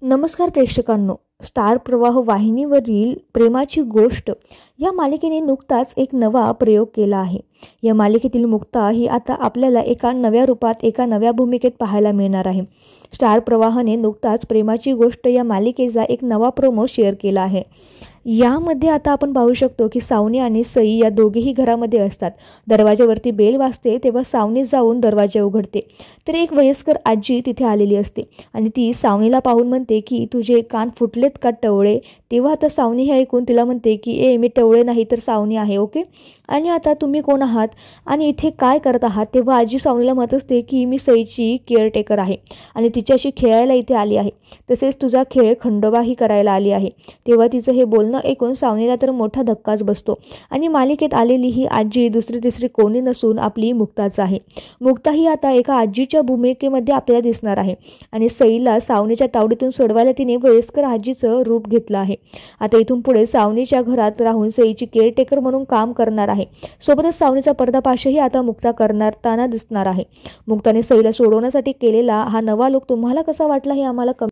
नमस्कार प्रेक्षकांनो, स्टार प्रवाह वाहिनीवरील प्रेमाची गोष्ट या मालिकेने नुकताच एक नवा प्रयोग केला आहे. या मालिकेतील मुक्ता ही आता आपल्याला एका नव्या रूपात, एका नव्या भूमिकेत पाहायला मिळणार आहे. स्टार प्रवाहने नुकताच प्रेमाची गोष्ट या मालिकेचा एक नवा प्रोमो शेअर केला आहे. यामध्ये आता आपण पाहू शकतो की सावनी आणि सई या दोघेही घरामध्ये असतात. दरवाजावरती बेल वाजते तेव्हा सावनी जाऊन दरवाजा उघडते, तर एक वयस्कर आजी तिथे आलेली असते आणि ती सावनीला पाहून म्हणते की तुझे कान फुटलेत का टवळे. तेव्हा आता सावनी हे ऐकून तिला म्हणते की मी टवळे नाही तर सावनी आहे, ओके. आणि आता तुम्ही कोण आहात आणि इथे काय करत आहात. तेव्हा आजी सावनीला म्हणत असते की मी सईची केअरटेकर आहे आणि तिच्याशी खेळायला इथे आली आहे, तसेच तुझा खेळ खंडोबाही करायला आली आहे. तेव्हा तिचं हे बोलणं ऐकून सावनीला तर मोठा धक्काच बसतो आणि मालिकेत आलेली ही आजी दुसरी तिसरी कोणी नसून आपली मुक्ताच आहे. मुक्ता ही आता एका आजीच्या भूमिकेमध्ये आपल्याला दिसणार आहे आणि सईला सावनीच्या तावडीतून सोडवायला तिने वयस्कर आजीचं रूप घेतलं आहे. आता इथून पुढे सावनीच्या घरात राहून सईची केअरटेकर म्हणून काम करणार आहे. सोबतच सावनीचा पर्दाफाशही आता मुक्ता करताना दिसणार आहे. मुक्ताने सईला सोडवण्यासाठी केलेला हा नवा लूक तुम्हाला कसा वाटला हे आम्हाला